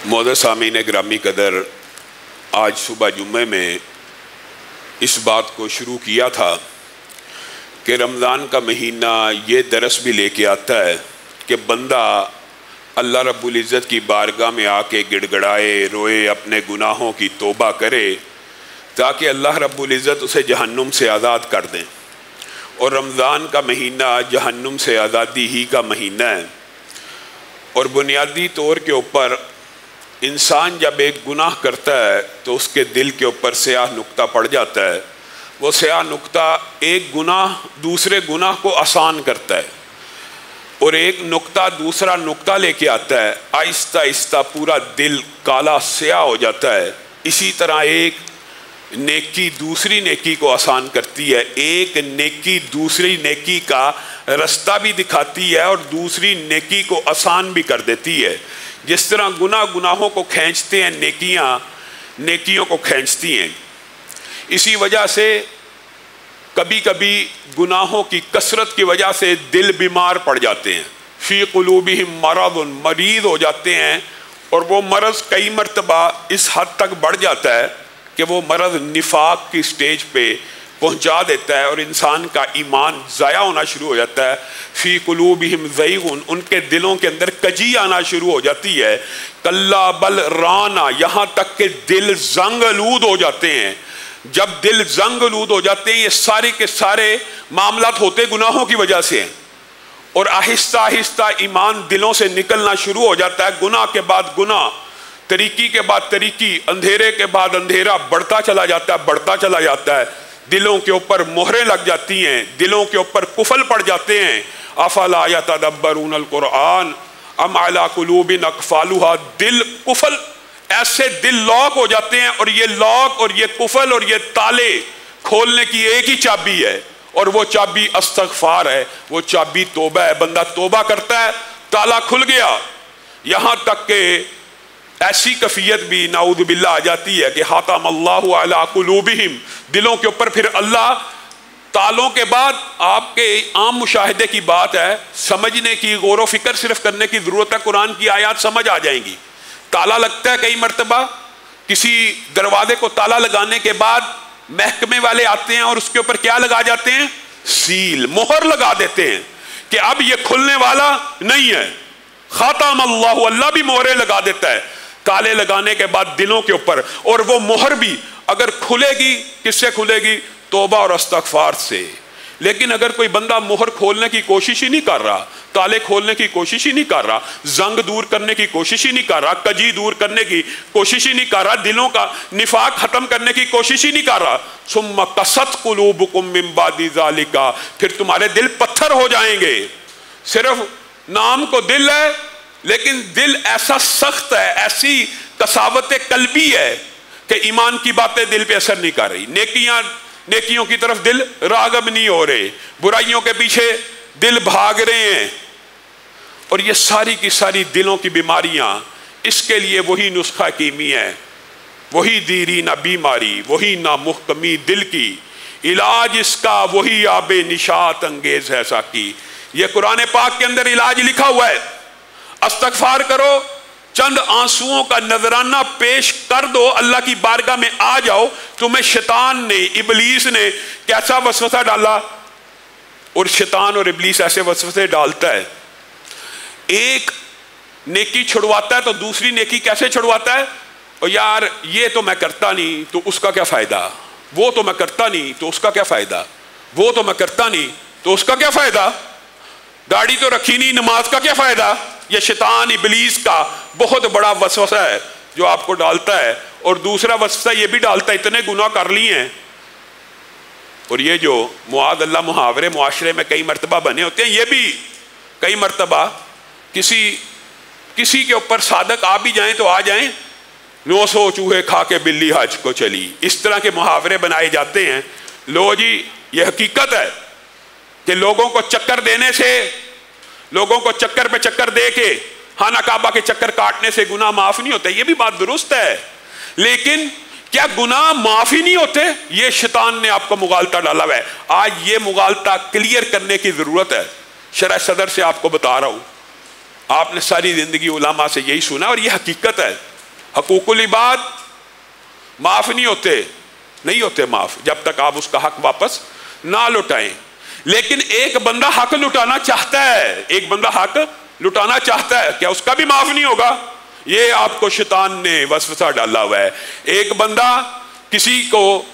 معزز سامعین گرامی قدر، آج صبح جمعے میں اس بات کو شروع کیا تھا کہ رمضان کا مہینہ یہ درس بھی لے کے آتا ہے کہ بندہ اللہ رب العزت کی بارگاہ میں آ کے گڑ گڑائے، روئے، اپنے گناہوں کی توبہ کرے تاکہ اللہ رب العزت اسے جہنم سے آزاد کر دیں۔ اور رمضان کا مہینہ جہنم سے آزادی ہی کا مہینہ ہے، اور بنیادی طور کے اوپر انسان جب ایک گناہ کرتا ہے تو اس کے دل کے اوپر سیاہ نقطہ پڑ جاتا ہے۔ وہ سیاہ نقطہ ایک گناہ دوسرے گناہ کو آسان کرتا ہے، اور ایک نقطہ دوسرا نقطہ لے کے آتا ہے، آہستہ آہستہ پورا دل کالا سیاہ ہو جاتا ہے۔ اسی طرح ایک نیکی دوسری نیکی کو آسان کرتی ہے، ایک نیکی دوسری نیکی کا رستہ بھی دکھاتی ہے اور دوسری نیکی کو آسان بھی کر دیتی ہے۔ جس طرح گناہوں کو کھینچتے ہیں، نیکیاں نیکیوں کو کھینچتی ہیں۔ اسی وجہ سے کبھی کبھی گناہوں کی کثرت کی وجہ سے دل بیمار پڑ جاتے ہیں، فی قلوبہم مرض، مریض ہو جاتے ہیں، اور وہ مرض کئی مرتبہ اس حد تک بڑھ جاتا ہے کہ وہ مرض نفاق کی سٹیج پہ پہنچا دیتا ہے اور انسان کا ایمان ضائع ہونا شروع ہو جاتا ہے۔ فی قلوبہم زیغ، ان کے دلوں کے اندر کجی آنا شروع ہو جاتی ہے، کلا بل رانا، یہاں تک کہ دل زنگ آلود ہو جاتے ہیں۔ جب دل زنگ آلود ہو جاتے ہیں، یہ سارے کے سارے معاملات ہوتے گناہوں کی وجہ سے ہیں، اور آہستہ آہستہ ایمان دلوں سے نکلنا شروع ہو جاتا ہے، گناہ کے بعد گناہ، طریقی کے بعد طریقی، اندھیرے کے بعد اندھیرا بڑھتا چلا جاتا ہے، دلوں کے اوپر مہریں لگ جاتی ہیں، دلوں کے اوپر قفل پڑ جاتے ہیں۔ افلا یتدبرون القرآن ام علی قلوب اقفالها، دل قفل، ایسے دل لاک ہو جاتے ہیں، اور یہ لاک اور یہ قفل اور یہ تالے کھولنے کی ایک ہی چابی ہے، اور وہ چابی استغفار ہے، وہ چابی توبہ ہے۔ بندہ توبہ کرتا ہے، تالا کھل گیا، یہاں تک کہ ایسی کیفیت بھی نعوذ باللہ آ جاتی ہے کہ حاتم اللہ علی قلوبہم، دلوں کے اوپر پھر اللہ تالوں کے بعد، آپ کے عام مشاہدے کی بات ہے، سمجھنے کی، غور و فکر صرف کرنے کی ضرورت ہے، قرآن کی آیات سمجھ آ جائیں گی۔ تالا لگتا ہے کئی مرتبہ، کسی دروازے کو تالا لگانے کے بعد محکمے والے آتے ہیں اور اس کے اوپر کیا لگا جاتے ہیں؟ سیل، مہر لگا دیتے ہیں کہ اب یہ کھلنے والا نہیں ہے۔ خاتم اللہ، اللہ بھی مہریں لگا دیتا ہے تالے لگانے کے بعد دلوں کے اوپر، اور وہ مہر بھی اگر کھلے گی کس سے کھلے گی؟ توبہ اور استغفار سے۔ لیکن اگر کوئی بندہ مہر کھولنے کی کوشش ہی نہیں کر رہا، تالے کھولنے کی کوشش ہی نہیں کر رہا، زنگ دور کرنے کی کوشش ہی نہیں کر رہا، کجی دور کرنے کی کوشش ہی نہیں کر رہا، دلوں کا نفاق ختم کرنے کی کوشش ہی نہیں کر رہا، ثم قست قلوبکم من بعد ذالک، پھر تمہارے دل پتھر ہو جائیں گے۔ صرف نام کو دل ہے، لیکن دل ایسا سخت ہے، ایسی قساوت قلبی ہے کہ ایمان کی باتیں دل پہ اثر نہیں کر رہی، نیکیوں کی طرف دل راغب نہیں ہو رہے، برائیوں کے پیچھے دل بھاگ رہے ہیں، اور یہ ساری کی ساری دلوں کی بیماریاں۔ اس کے لیے وہی نسخہ کیمی ہے، وہی دیرینہ بیماری، وہی نامحکمی دل کی، علاج اس کا وہی آب نشاط انگیز ہے ساقی۔ یہ قرآن پاک کے اندر علاج لکھا ہوا ہے۔ استغفار کرو، چند آنسوؤں کا نذرانہ پیش کر دو، اللہ کی بارگاہ میں آ جاؤ، تمہیں شیطان نے، ابلیس نے کیسا وسوسہ ڈالا، اور شیطان اور ابلیس ایسے وسوسے ڈالتا ہے۔ ایک نیکی چھڑواتا ہے تو دوسری نیکی کیسے چھڑواتا ہے؟ اور یار یہ تو میں کرتا نہیں تو اس کا کیا فائدہ، وہ تو میں کرتا نہیں تو اس کا کیا فائدہ، وہ تو میں کرتا نہیں تو اس کا کیا فائدہ، گاڑی تو رکھی نہیں، نماز کا کیا فائدہ۔ یہ شیطان ابلیس کا بہت بڑا وسوسہ ہے جو آپ کو ڈالتا ہے، اور دوسرا وسوسہ یہ بھی ڈالتا ہے اتنے گناہ کر لیے ہیں، اور یہ جو معاذ اللہ محاورے معاشرے میں کئی مرتبہ بنے ہوتے ہیں، یہ بھی کئی مرتبہ کسی کے اوپر صادق آ بھی جائیں تو آ جائیں، 900 چوہے کھا کے بلی حج کو چلی، اس طرح کے محاورے بنائے جاتے ہیں۔ لو جی، یہ حقیقت ہے کہ لوگوں کو چکر دینے سے، لوگوں کو چکر پہ چکر دے کے خانہ کعبہ کے چکر کاٹنے سے گناہ معاف نہیں ہوتے، یہ بھی بات درست ہے، لیکن کیا گناہ معاف ہی نہیں ہوتے؟ یہ شیطان نے آپ کو مغالطہ ڈالا ہوا ہے۔ آج یہ مغالطہ کلیئر کرنے کی ضرورت ہے، شرح صدر سے آپ کو بتا رہا ہوں۔ آپ نے ساری زندگی علماء سے یہی سنا اور یہ حقیقت ہے. حقوق العباد معاف نہیں ہوتے معاف جب تک آپ اس کا حق واپس نہ لوٹائیں. لیکن ایک بندہ حق لٹانا چاہتا ہے, کیا اس کا بھی معاف نہیں ہوگا؟ یہ آپ کو شیطان نے وسوسہ ڈالا ہوا ہے. ایک بندہ کسی کو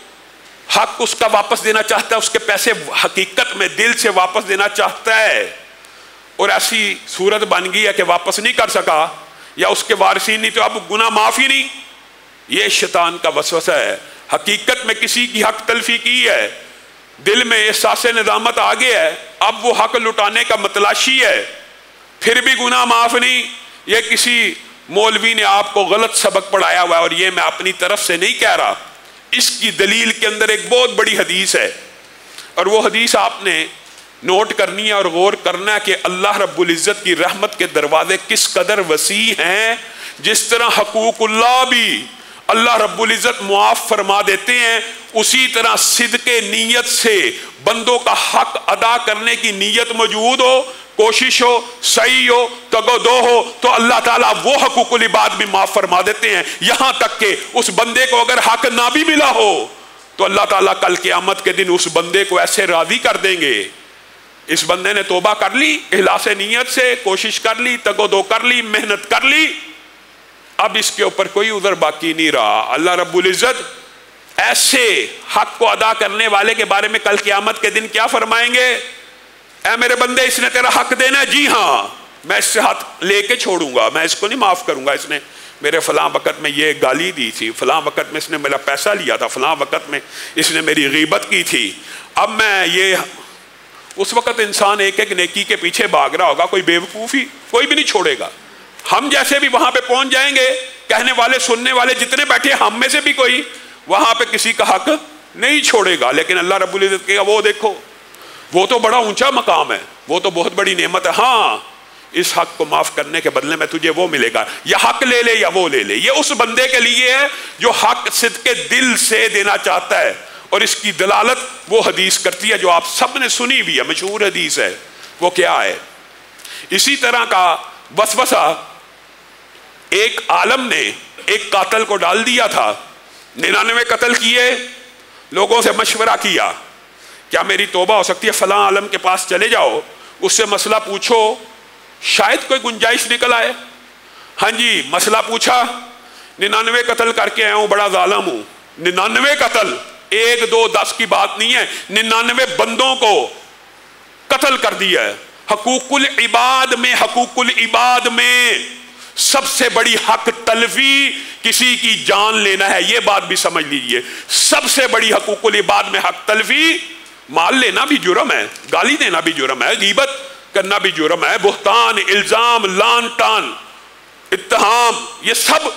حق اس کا واپس دینا چاہتا ہے, اس کے پیسے حقیقت میں دل سے واپس دینا چاہتا ہے, اور ایسی صورت بن گئی ہے کہ واپس نہیں کر سکا یا اس کے وارثین نہیں, تو اب گناہ معاف ہی نہیں. یہ شیطان کا وسوسہ ہے. حقیقت میں کسی کی حق تلفی کی ہے, دل میں احساس ندامت آ گیا ہے, اب وہ حق لٹانے کا متلاشی ہے, پھر بھی گناہ معاف نہیں. یہ کسی مولوی نے آپ کو غلط سبق پڑھایا ہوا ہے, اور یہ میں اپنی طرف سے نہیں کہہ رہا. اس کی دلیل کے اندر ایک بہت بڑی حدیث ہے, اور وہ حدیث آپ نے نوٹ کرنی ہے اور غور کرنا ہے کہ اللہ رب العزت کی رحمت کے دروازے کس قدر وسیع ہیں. جس طرح حقوق اللہ بھی اللہ رب العزت معاف فرما دیتے ہیں, اسی طرح صدق نیت سے بندوں کا حق ادا کرنے کی نیت موجود ہو, کوشش ہو, صحیح ہو, تگو دو ہو, تو اللہ تعالیٰ وہ حقوق العباد بھی معاف فرما دیتے ہیں. یہاں تک کہ اس بندے کو اگر حق نہ بھی ملا ہو تو اللہ تعالیٰ کل قیامت کے دن اس بندے کو ایسے راضی کر دیں گے, اس بندے نے توبہ کر لی, اخلاص نیت سے کوشش کر لی, تگو دو کر لی, محنت کر لی, اب اس کے اوپر کوئی عذر باقی نہیں رہا. اللہ رب العزت ایسے حق کو ادا کرنے والے کے بارے میں کل قیامت کے دن کیا فرمائیں گے؟ اے میرے بندے, اس نے تیرا حق دینا ہے, جی ہاں میں اس سے ہاتھ لے کے چھوڑوں گا, میں اس کو نہیں معاف کروں گا. اس نے میرے فلاں وقت میں یہ گالی دی تھی, فلاں وقت میں اس نے میرا پیسہ لیا تھا, فلاں وقت میں اس نے میری غیبت کی تھی. اب میں یہ, اس وقت انسان ایک ایک نیکی کے پیچھے بھاگ رہا ہوگا, کوئی بیوقوفی کوئی بھی نہیں چھوڑے گا. ہم جیسے بھی وہاں پہ پہنچ جائیں گے, کہنے والے سننے والے جتنے بیٹھے, ہم میں سے بھی کوئی وہاں پہ کسی کا حق نہیں چھوڑے گا. لیکن اللہ رب العزت کہے گا وہ دیکھو, وہ تو بڑا اونچا مقام ہے, وہ تو بہت بڑی نعمت ہے, ہاں اس حق کو معاف کرنے کے بدلے میں تجھے وہ ملے گا, یا حق لے لے یا وہ لے لے. یہ اس بندے کے لیے ہے جو حق صدق دل سے دینا چاہتا ہے, اور اس کی دلالت وہ حدیث کرتی ہے جو آپ سب نے سنی بھی ہے, مشہور حدیث ہے. وہ کیا ہے؟ اسی طرح کا وسوسہ ایک عالم نے ایک قاتل کو ڈال دیا تھا. 99 قتل کیے, لوگوں سے مشورہ کیا کیا میری توبہ ہو سکتی ہے؟ فلاں عالم کے پاس چلے جاؤ, اس سے مسئلہ پوچھو, شاید کوئی گنجائش نکل آئے. ہاں جی, مسئلہ پوچھا, 99 قتل کر کے آیا ہوں, بڑا ظالم ہوں. 99 قتل, 1 2 10 کی بات نہیں ہے, 99 بندوں کو قتل کر دیا ہے. حقوق العباد میں سب سے بڑی حق تلفی کسی کی جان لینا ہے, یہ بات بھی سمجھ لیجئے. سب سے بڑی حقوق العباد میں حق تلفی, مال لینا بھی جرم ہے, گالی دینا بھی جرم ہے, غیبت کرنا بھی جرم ہے, بہتان, الزام, لان تان, اتہام, یہ سب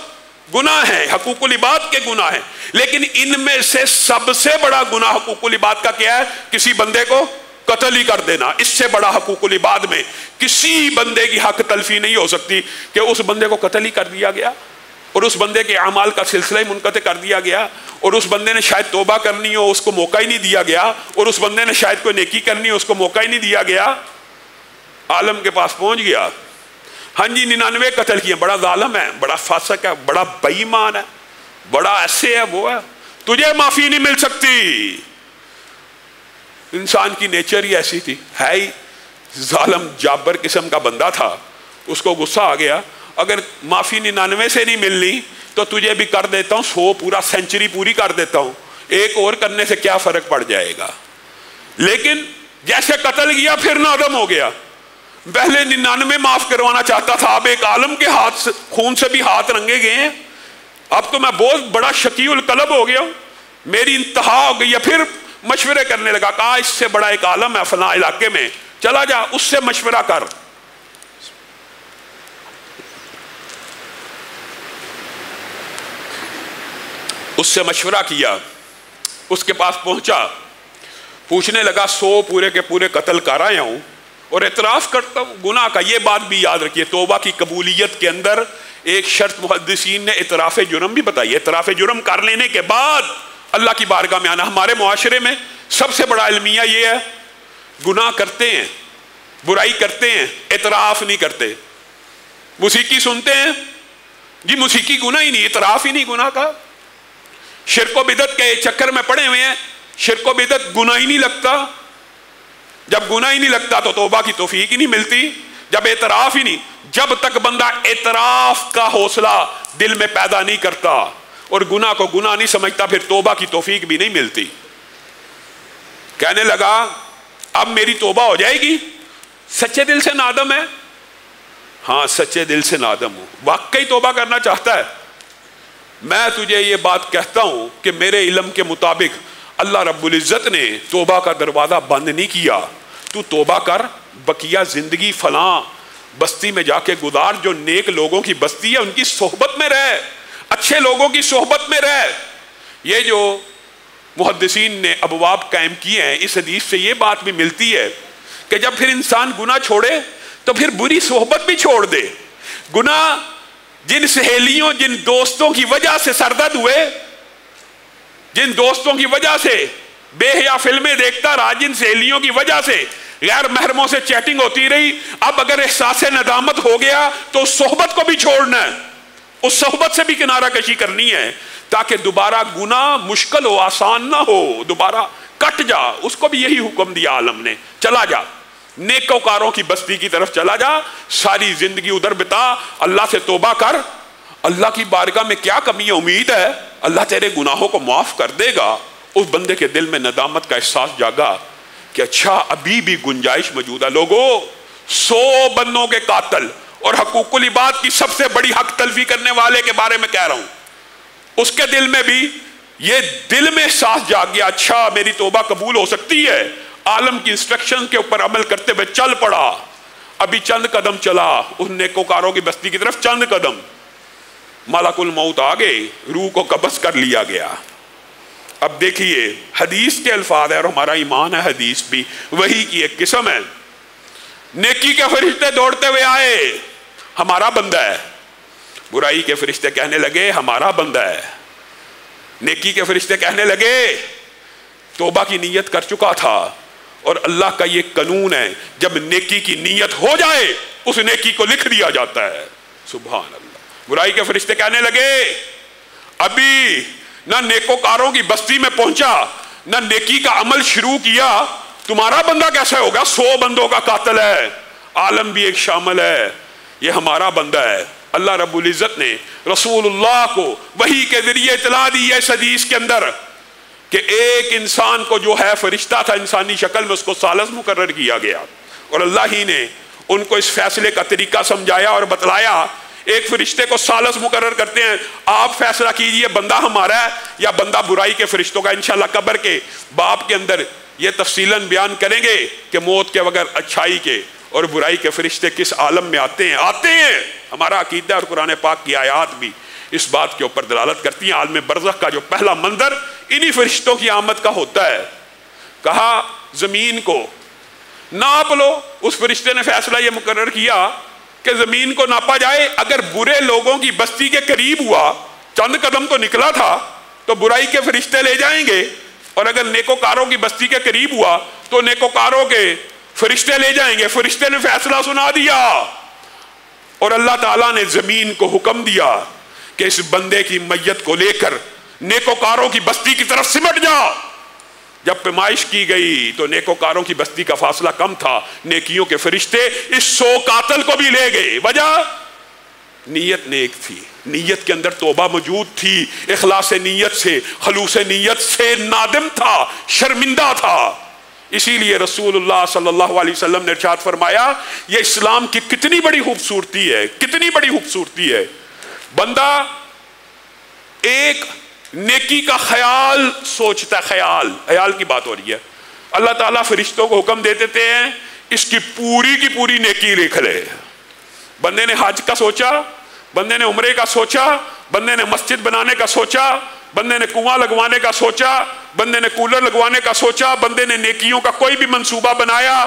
گناہ ہیں, حقوق العباد کے گناہ ہیں. لیکن ان میں سے سب سے بڑا گناہ حقوق العباد کا کیا ہے؟ کسی بندے کو قتل ہی کر دینا. اس سے بڑا حقوق العباد میں کسی بندے کی حق تلفی نہیں ہو سکتی کہ اس بندے کو قتل ہی کر دیا گیا, اور اس بندے کے اعمال کا سلسلہ ہی منقطع کر دیا گیا, اور اس بندے نے شاید توبہ کرنی ہو, اس کو موقع ہی نہیں دیا گیا, اور اس بندے نے شاید کوئی نیکی کرنی ہو, اس کو موقع ہی نہیں دیا گیا. عالم کے پاس پہنچ گیا, ہاں جی 99 قتل کیے, بڑا ظالم ہے, بڑا فاسق ہے, بڑا بے ایمان ہے, بڑا ایسے ہے, وہ ہے, تجھے معافی نہیں مل سکتی. انسان کی نیچر ہی ایسی تھی, ہے ہی ظالم جابر قسم کا بندہ تھا. اس کو غصہ آ گیا, اگر معافی 99 سے نہیں ملنی تو تجھے بھی کر دیتا ہوں, 100 پورا سینچری پوری کر دیتا ہوں, ایک اور کرنے سے کیا فرق پڑ جائے گا. لیکن جیسے قتل کیا پھر نادم ہو گیا. پہلے 99 معاف کروانا چاہتا تھا, اب ایک عالم کے ہاتھ خون سے بھی ہاتھ رنگے گئے ہیں, اب تو میں بہت بڑا شقی القلب ہو گیا ہوں, میری انتہا ہو گئی ہے. پھر مشورے کرنے لگا, کہا اس سے بڑا ایک عالم ہے فلاں علاقے میں, چلا جا اس سے مشورہ کر. اس سے مشورہ کیا, اس کے پاس پہنچا, پوچھنے لگا 100 پورے کے پورے قتل کر آیا ہوں اور اعتراف کرتا ہوں گناہ کا. یہ بات بھی یاد رکھیے, توبہ کی قبولیت کے اندر ایک شرط محدثین نے اعتراف جرم بھی بتائی. اعتراف جرم کر لینے کے بعد اللہ کی بارگاہ میں آنا. ہمارے معاشرے میں سب سے بڑا المیہ یہ ہے, گناہ کرتے ہیں, برائی کرتے ہیں, اعتراف نہیں کرتے. موسیقی سنتے ہیں جی، موسیقی گناہ ہی نہیں، اعتراف ہی نہیں گناہ کا. شرک و بدعت کے چکر میں پڑے ہوئے ہیں، شرک و بدعت گناہ ہی نہیں لگتا. جب گناہ ہی نہیں لگتا تو توبہ کی توفیق ہی نہیں ملتی. جب اعتراف ہی نہیں، جب تک بندہ اعتراف کا حوصلہ دل میں پیدا نہیں کرتا اور گناہ کو گناہ نہیں سمجھتا، پھر توبہ کی توفیق بھی نہیں ملتی. کہنے لگا اب میری توبہ ہو جائے گی. سچے دل سے نادم ہے؟ ہاں سچے دل سے نادم ہوں. واقعی توبہ کرنا چاہتا ہے؟ میں تجھے یہ بات کہتا ہوں کہ میرے علم کے مطابق اللہ رب العزت نے توبہ کا دروازہ بند نہیں کیا. تو توبہ کر، بقیہ زندگی فلاں بستی میں جا کے گزار، جو نیک لوگوں کی بستی ہے ان کی صحبت میں رہ، اچھے لوگوں کی صحبت میں رہ. یہ جو محدثین نے ابواب قائم کیے ہیں، اس حدیث سے یہ بات بھی ملتی ہے کہ جب پھر انسان گناہ چھوڑے تو پھر بری صحبت بھی چھوڑ دے. گناہ جن سہیلیوں، جن دوستوں کی وجہ سے سردرد ہوئے، جن دوستوں کی وجہ سے بے حیا فلمیں دیکھتا رہا، جن سہیلیوں کی وجہ سے غیر محرموں سے چیٹنگ ہوتی رہی، اب اگر احساس ندامت ہو گیا تو اس صحبت کو بھی چھوڑنا ہے، اس صحبت سے بھی کنارہ کشی کرنی ہے تاکہ دوبارہ گناہ مشکل ہو، آسان نہ ہو، دوبارہ کٹ جا. اس کو بھی یہی حکم دیا عالم نے، چلا جا نیکوکاروں کی بستی کی طرف چلا جا، ساری زندگی ادھر بتا، اللہ سے توبہ کر. اللہ کی بارگاہ میں کیا کمی ہے؟ امید ہے اللہ تیرے گناہوں کو معاف کر دے گا. اس بندے کے دل میں ندامت کا احساس جاگا کہ اچھا ابھی بھی گنجائش موجود ہے. لوگوں، 100 بندوں کے قاتل اور حقوق العباد کی سب سے بڑی حق تلفی کرنے والے کے بارے میں کہہ رہا ہوں، اس کے دل میں بھی یہ دل میں احساس جاگ گیا، اچھا میری توبہ قبول ہو سکتی ہے. عالم کی انسٹرکشن کے اوپر عمل کرتے ہوئے چل پڑا. ابھی چند قدم چلا اس نیکوکاروں کی بستی کی طرف، چند قدم، ملک الموت آ گئے، روح کو قبض کر لیا گیا. اب دیکھیے حدیث کے الفاظ ہے اور ہمارا ایمان ہے، حدیث بھی وہی کی ایک قسم ہے. نیکی کے فرشتے دوڑتے ہوئے آئے، ہمارا بندہ ہے. برائی کے فرشتے کہنے لگے ہمارا بندہ ہے. نیکی کے فرشتے کہنے لگے توبہ کی نیت کر چکا تھا، اور اللہ کا یہ قانون ہے جب نیکی کی نیت ہو جائے اس نیکی کو لکھ دیا جاتا ہے. سبحان اللہ. برائی کے فرشتے کہنے لگے ابھی نہ نیکوکاروں کی بستی میں پہنچا، نہ نیکی کا عمل شروع کیا، تمہارا بندہ کیسے ہوگا؟ 100 بندوں کا قاتل ہے، عالم بھی ایک شامل ہے، یہ ہمارا بندہ ہے. اللہ رب العزت نے رسول اللہ کو وحی کے ذریعے اطلاع دی ہے اس حدیث کے اندر کہ ایک انسان کو جو ہے فرشتہ تھا انسانی شکل میں، اس کو ثالث مقرر کیا گیا، اور اللہ ہی نے ان کو اس فیصلے کا طریقہ سمجھایا اور بتلایا. ایک فرشتے کو ثالث مقرر کرتے ہیں، آپ فیصلہ کیجئے بندہ ہمارا ہے یا بندہ برائی کے فرشتوں کا. انشاءاللہ قبر کے باب کے اندر یہ تفصیلاً بیان کریں گے کہ موت کے بغیر اچھائی کے اور برائی کے فرشتے کس عالم میں آتے ہیں. ہمارا عقیدہ اور قرآن پاک کی آیات بھی اس بات کے اوپر دلالت کرتی ہیں. عالم برزخ کا جو پہلا منظر انہی فرشتوں کی آمد کا ہوتا ہے. کہا زمین کو ناپ لو. اس فرشتے نے فیصلہ یہ مقرر کیا کہ زمین کو ناپا جائے. اگر برے لوگوں کی بستی کے قریب ہوا، چند قدم تو نکلا تھا، تو برائی کے فرشتے لے جائیں گے، اور اگر نیکوکاروں کی بستی کے قریب ہوا تو نیکوکاروں کے فرشتے لے جائیں گے. فرشتے نے فیصلہ سنا دیا، اور اللہ تعالیٰ نے زمین کو حکم دیا کہ اس بندے کی میت کو لے کر نیکوکاروں کی بستی کی طرف سمٹ جا. جب پیمائش کی گئی تو نیکوکاروں کی بستی کا فاصلہ کم تھا، نیکیوں کے فرشتے اس 100 قاتل کو بھی لے گئے. وجہ نیت نیک تھی، نیت کے اندر توبہ موجود تھی، اخلاص نیت سے، خلوص نیت سے نادم تھا، شرمندہ تھا. اسی لیے رسول اللہ صلی اللہ علیہ وسلم نے ارشاد فرمایا یہ اسلام کی کتنی بڑی خوبصورتی ہے، کتنی بڑی خوبصورتی ہے. بندہ ایک نیکی کا خیال سوچتا ہے، خیال کی بات ہو رہی ہے. اللہ تعالیٰ فرشتوں کو حکم دے دیتے ہیں اس کی پوری نیکی لکھ لے. بندے نے حج کا سوچا، بندے نے عمرے کا سوچا، بندے نے مسجد بنانے کا سوچا، بندے نے کنواں لگوانے کا سوچا، بندے نے کولر لگوانے کا سوچا، بندے نے نیکیوں کا کوئی بھی منصوبہ بنایا،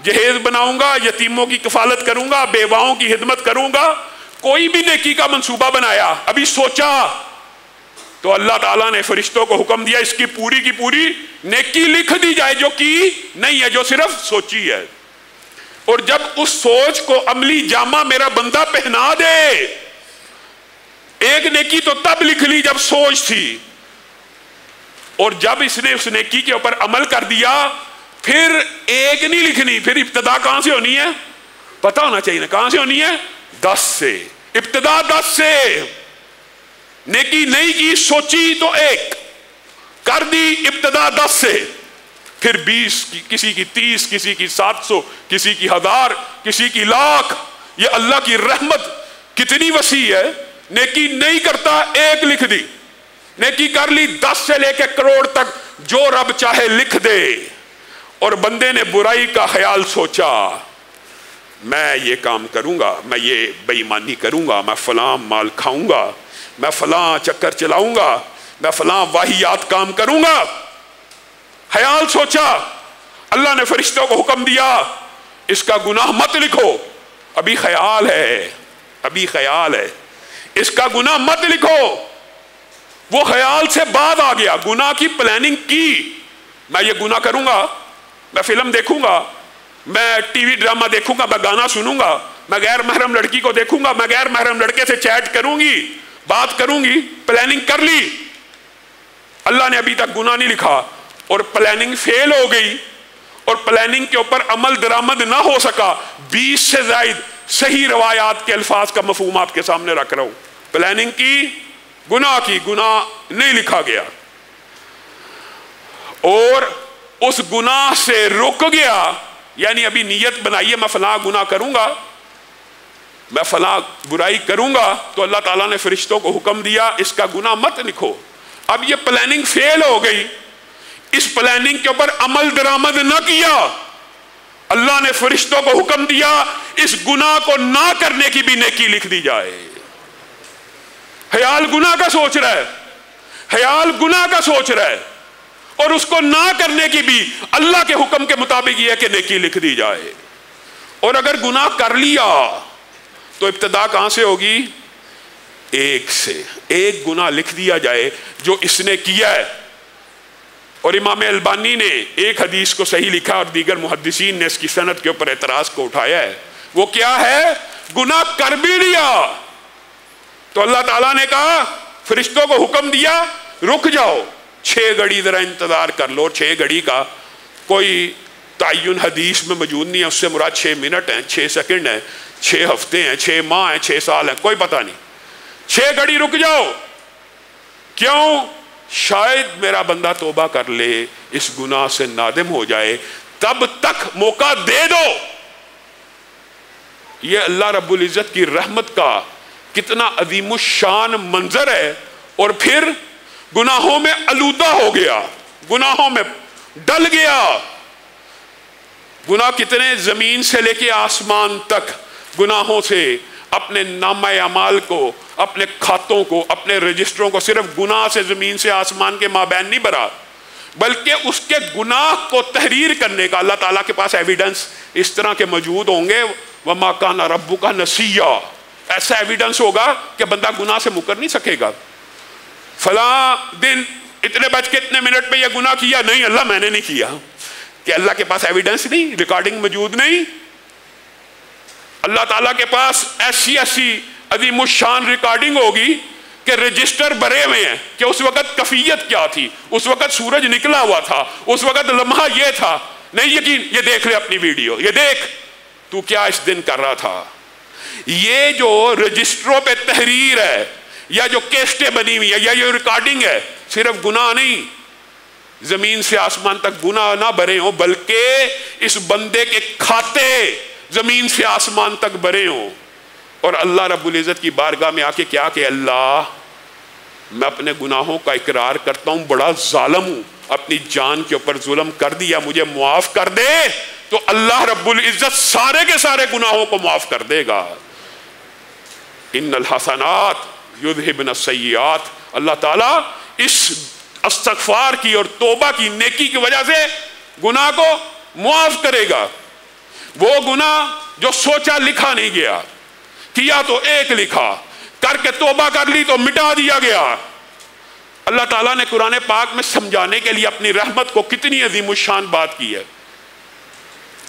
جہیز بناؤں گا، یتیموں کی کفالت کروں گا، بیواؤں کی خدمت کروں گا، کوئی بھی نیکی کا منصوبہ بنایا، ابھی سوچا تو اللہ تعالیٰ نے فرشتوں کو حکم دیا اس کی پوری نیکی لکھ دی جائے جو کی نہیں ہے، جو صرف سوچی ہے. اور جب اس سوچ کو عملی جامہ میرا بندہ پہنا دے، ایک نیکی تو تب لکھ لی جب سوچ تھی، اور جب اس نے اس نیکی کے اوپر عمل کر دیا پھر ایک نہیں لکھنی، پھر ابتدا کہاں سے ہونی ہے؟ پتہ ہونا چاہیے نا کہاں سے ہونی ہے؟ 10 سے، ابتدا 10 سے۔ نیکی نہیں کی، سوچی تو 1 کر دی، ابتدا 10 سے، پھر 20 کسی کی 30 کسی کی 700 کسی کی 1000 کسی کی 1,00,000۔ یہ اللہ کی رحمت کتنی وسیع ہے۔ نیکی نہیں کرتا 1 لکھ دی، نیکی کر لی 10 سے لے کے کروڑ تک جو رب چاہے لکھ دے۔ اور بندے نے برائی کا خیال سوچا، میں یہ کام کروں گا، میں یہ بے ایمانی کروں گا، میں فلاں مال کھاؤں گا، میں فلاں چکر چلاؤں گا، میں فلاں واہیات کام کروں گا، خیال سوچا۔ اللہ نے فرشتوں کو حکم دیا اس کا گناہ مت لکھو، ابھی خیال ہے، ابھی خیال ہے، اس کا گناہ مت لکھو۔ وہ خیال سے بعد آ گیا، گناہ کی پلاننگ کی، میں یہ گناہ کروں گا، میں فلم دیکھوں گا، میں ٹی وی ڈرامہ دیکھوں گا، میں گانا سنوں گا، میں غیر محرم لڑکی کو دیکھوں گا، میں غیر محرم لڑکے سے چیٹ کروں گی، بات کروں گی، پلاننگ کر لی۔ اللہ نے ابھی تک گناہ نہیں لکھا، اور پلاننگ فیل ہو گئی، اور پلاننگ کے اوپر عمل درآمد نہ ہو سکا۔ 20 سے زائد صحیح روایات کے الفاظ کا مفہوم آپ کے سامنے رکھ رہا ہوں۔ پلاننگ کی، گناہ کی، گناہ نہیں لکھا گیا، اور اس گناہ سے رک گیا، یعنی ابھی نیت بنائی ہے میں فلاں گناہ کروں گا، میں فلاں برائی کروں گا، تو اللہ تعالیٰ نے فرشتوں کو حکم دیا اس کا گناہ مت لکھو۔ اب یہ پلاننگ فیل ہو گئی، اس پلاننگ کے اوپر عمل درآمد نہ کیا، اللہ نے فرشتوں کو حکم دیا اس گناہ کو نہ کرنے کی بھی نیکی لکھ دی جائے۔ خیال گناہ کا سوچ رہا ہے، خیال گناہ کا سوچ رہا ہے، اور اس کو نہ کرنے کی بھی اللہ کے حکم کے مطابق یہ ہے کہ نیکی لکھ دی جائے۔ اور اگر گناہ کر لیا تو ابتدا کہاں سے ہوگی؟ 1 سے، 1 گناہ لکھ دیا جائے جو اس نے کیا ہے۔ اور امام البانی نے ایک حدیث کو صحیح لکھا، اور دیگر محدثین نے اس کی سند کے اوپر اعتراض کو اٹھایا ہے۔ وہ کیا ہے؟ گناہ کر بھی لیا تو اللہ تعالیٰ نے کہا، فرشتوں کو حکم دیا رک جاؤ، 6 گھڑی ذرا انتظار کر لو۔ 6 گھڑی کا کوئی تعین حدیث میں موجود نہیں ہے، اس سے مراد 6 منٹ ہیں، 6 سیکنڈ ہیں، 6 ہفتے ہیں، 6 ماہ ہیں، 6 سال ہیں، کوئی پتہ نہیں۔ 6 گھڑی رک جاؤ، کیوں؟ شاید میرا بندہ توبہ کر لے، اس گناہ سے نادم ہو جائے، تب تک موقع دے دو۔ یہ اللہ رب العزت کی رحمت کا کتنا عظیم الشان منظر ہے۔ اور پھر گناہوں میں آلودہ ہو گیا، گناہوں میں ڈل گیا۔ گناہ کتنے؟ زمین سے لے کے آسمان تک گناہوں سے اپنے نامہ اعمال کو، اپنے کھاتوں کو، اپنے رجسٹروں کو صرف گناہ سے زمین سے آسمان کے مابین نہیں بھرا، بلکہ اس کے گناہ کو تحریر کرنے کا اللہ تعالیٰ کے پاس ایویڈنس اس طرح کے موجود ہوں گے۔ وَمَا كَانَ رَبُّكَ نَسِيًّا، ایسا ایویڈنس ہوگا کہ بندہ گناہ سے مکر نہیں سکے گا۔ فلاں دن اتنے بج کے اتنے منٹ پہ یہ گناہ کیا، نہیں اللہ میں نے نہیں کیا، کہ اللہ کے پاس ایویڈنس نہیں، ریکارڈنگ موجود نہیں۔ اللہ تعالیٰ کے پاس ایسی عظیم الشان ریکارڈنگ ہوگی کہ رجسٹر بھرے ہوئے ہیں کہ اس وقت کیفیت کیا تھی، اس وقت سورج نکلا ہوا تھا، اس وقت لمحہ یہ تھا۔ نہیں یقین، یہ دیکھ لے اپنی ویڈیو، یہ دیکھ تو کیا اس دن کر رہا تھا۔ یہ جو رجسٹروں پہ تحریر ہے، یا جو کیسٹیں بنی ہوئی ہے، یا یہ ریکارڈنگ ہے، صرف گناہ نہیں، زمین سے آسمان تک گناہ نہ بھرے ہوں، بلکہ اس بندے کے کھاتے زمین سے آسمان تک بھرے ہوں۔ اور اللہ رب العزت کی بارگاہ میں آ کے کیا کہ اللہ میں اپنے گناہوں کا اقرار کرتا ہوں، بڑا ظالم ہوں، اپنی جان کے اوپر ظلم کر دیا، مجھے معاف کر دے، تو اللہ رب العزت سارے کے سارے گناہوں کو معاف کر دے گا۔ ان الحسنات یذہبن السیئات، اللہ تعالیٰ اس استغفار کی اور توبہ کی نیکی کی وجہ سے گناہ کو معاف کرے گا۔ وہ گناہ جو سوچا لکھا نہیں گیا، کیا تو 1 لکھا، کر کے توبہ کر لی تو مٹا دیا گیا۔ اللہ تعالیٰ نے قرآن پاک میں سمجھانے کے لیے اپنی رحمت کو کتنی عظیم الشان بات کی ہے۔